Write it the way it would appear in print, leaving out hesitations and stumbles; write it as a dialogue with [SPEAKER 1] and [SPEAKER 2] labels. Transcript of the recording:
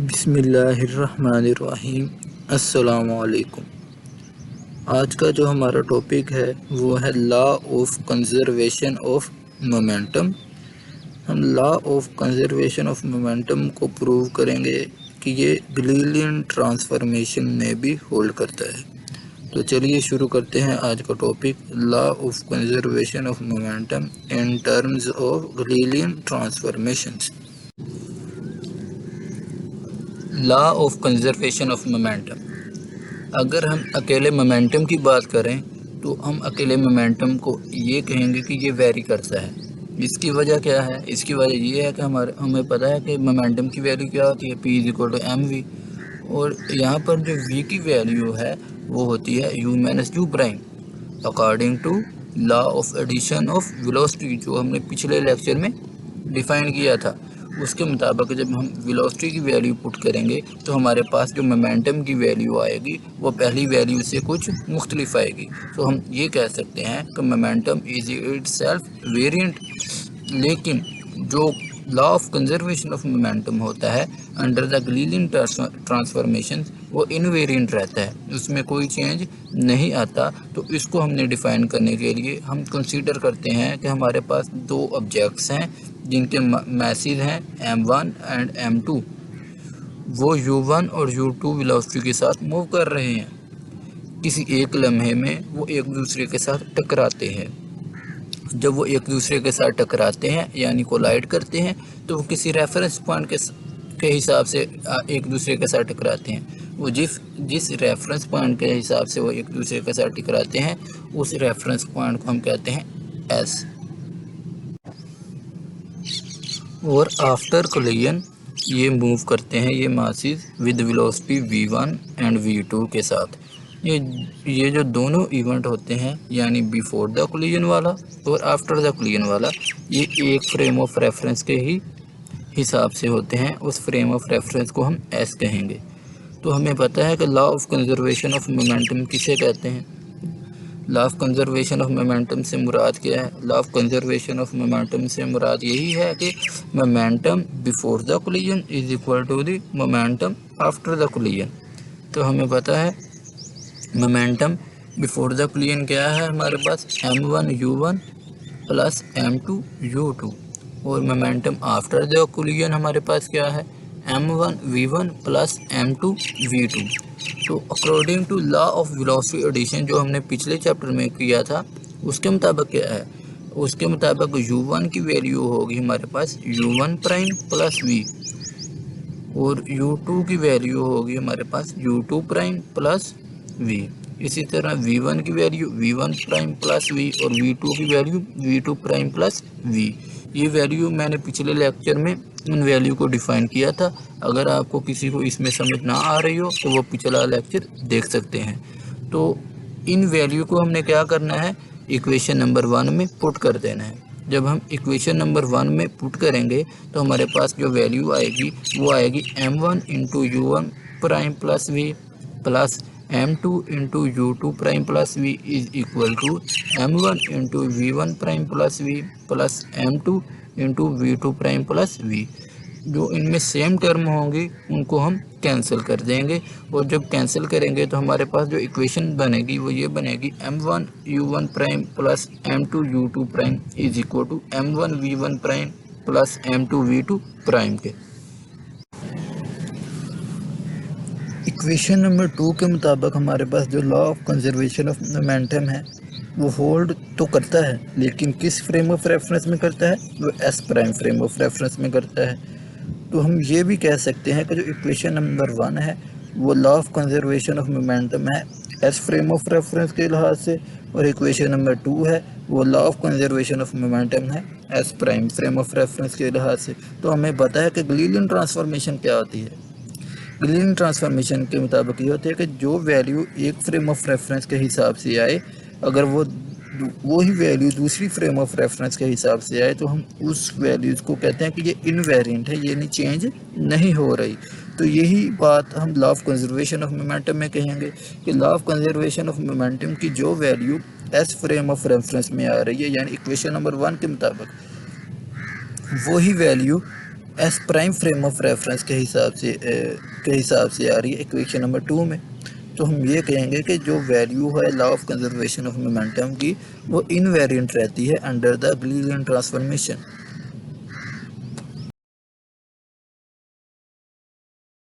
[SPEAKER 1] बिस्मिल्लाहिर्रहमानिर्रहीम। अस्सलामुअलैकुम। आज का जो हमारा टॉपिक है वो है law of conservation of momentum. हम law of conservation of momentum को प्रूव करेंगे कि ये गलीलियन ट्रांसफॉर्मेशन में भी होल्ड करता है। तो चलिए शुरू करते हैं आज का topic, law of conservation of momentum in terms of Galilean transformations. Law of conservation of momentum. अगर हम अकेले मोमेंटम की बात करें तो हम अकेले मोमेंटम को ये कहेंगे कि ये वेरी करता है। इसकी वजह क्या है? इसकी वजह ये है कि हमें पता है कि मोमेंटम की वैल्यू क्या होती है, p equal to M V. और यहाँ पर जो v की वैल्यू है वो होती है u minus U prime according to law of addition of velocity, जो हमने पिछले लेक्चर में डिफाइन किया था। उसके मुताबिक जब हम वेलोसिटी की वैल्यू पुट करेंगे तो हमारे पास जो मोमेंटम की वैल्यू आएगी वो पहली वैल्यू से कुछ मुख्तलिफ आएगी। तो हम ये कह सकते हैं कि मोमेंटम इज इटसेल्फ वेरिएंट। लेकिन जो law of conservation of momentum होता है अंडर द गलीलियन ट्रांसफॉर्मेशन वो इनवेरिएंट रहता है, उसमें कोई चेंज नहीं आता। तो इसको हमने डिफाइन करने के लिए हम कंसीडर करते हैं कि हमारे पास दो ऑब्जेक्ट्स हैं जिनके मैसेज हैं m1 एंड m2। वो u1 और u2 वेलोसिटी के साथ मूव कर रहे हैं। किसी एक लम्हे में वो एक दूसरे के साथ टकराते हैं। जब वो एक दूसरे के साथ टकराते हैं यानी कोलाइड करते हैं तो वो किसी रेफरेंस पॉइंट के हिसाब से एक दूसरे के साथ टकराते हैं। वो जिस रेफरेंस पॉइंट के हिसाब से वो एक दूसरे के साथ टकराते हैं उस रेफरेंस पॉइंट को हम कहते हैं S। और आफ्टर कोलिजन ये मूव करते हैं ये masses with velocity v1 and v2 के साथ। ये जो दोनों इवेंट होते हैं यानी बिफोर द कोलिजन वाला और आफ्टर द कोलिजन वाला, ये एक फ्रेम ऑफ रेफरेंस के ही हिसाब से होते हैं। उस फ्रेम ऑफ रेफरेंस को हम S कहेंगे। तो हमें पता है कि law of conservation of momentum किसे कहते हैं। Law of conservation of momentum से मुराद क्या है? Law of conservation of momentum से मुराद यही है कि momentum before the collision is equal to the momentum after the collision. तो हमें पता है मोमेंटम बिफोर द कोलिजन क्या है, हमारे पास m1 u1 plus m2 u2। और मोमेंटम आफ्टर द कोलिजन हमारे पास क्या है, m1 v1 plus m2 v2। तो according to law of velocity addition जो हमने पिछले चैप्टर में किया था उसके मुताबिक क्या है, उसके मुताबिक u1 की वैल्यू होगी हमारे पास u1 प्राइम प्लस v और u2 की वैल्यू होगी हमारे पास u2 प्राइम प्लस v। इसी तरह v1 की value v1 prime plus v और v2 की value v2 prime plus v। ये वैल्यू मैंने पिछले लेक्चर में उन वैल्यू को डिफाइन किया था। अगर आपको किसी को इसमें समझ ना आ रही हो तो वो पिछला लेक्चर देख सकते हैं। तो इन वैल्यू को हमने क्या करना है, इक्वेशन नंबर 1 में पुट कर देना है। जब हम इक्वेशन नंबर 1 में पुट करेंगे तो हमारे पास जो वैल्यू आएगी वो आएगी m1 into u1 prime plus v plus m2 into u2 prime plus v is equal to m1 into v1 prime plus v plus m2 into v2 prime plus v। जो इनमें सेम टर्म होंगी उनको हम cancel कर देंगे और जब cancel करेंगे तो हमारे पास जो इक्वेशन बनेगी वो ये बनेगी m1 u1 prime plus m2 u2 prime is equal to m1 v1 prime plus m2 v2 prime के। इक्वेशन नंबर 2 के मुताबिक हमारे पास जो law of conservation of momentum है वो होल्ड तो करता है, लेकिन किस फ्रेम ऑफ रेफरेंस में करता है, वो S prime frame of reference में करता है। तो हम ये भी कह सकते हैं कि जो इक्वेशन नंबर 1 है वो law of conservation of momentum है S फ्रेम ऑफ रेफरेंस के लिहाज से, और इक्वेशन नंबर 2 है वो law of conservation of momentum है S prime frame of reference के लिहाज से। तो हमें पता है कि गलीलियन ट्रांसफॉर्मेशन क्या होती है। गलीलियन ट्रांसफॉर्मेशन के मुताबिक ये होती है कि जो वैल्यू एक फ्रेम ऑफ रेफरेंस के हिसाब से आए, अगर वो ही वैल्यू दूसरी फ्रेम ऑफ रेफरेंस के हिसाब से आए तो हम उस वैल्यूज़ को कहते हैं कि ये इनवेरिएंट है, ये नहीं चेंज नहीं हो रही। तो यही बात हम law of conservation of momentum में कहेंगे कि law of conservation of momentum की जो value S frame of reference में आ रही है यानी इक्वेशन नंबर 1 के मुताबिक वही value S prime frame of reference के हिसाब से आ रही है इक्वेशन नंबर 2 में। तो हम ये कहेंगे कि जो वैल्यू है law of conservation of momentum की वो इनवेरिएंट रहती है अंडर द गलीलियन ट्रांसफॉर्मेशन।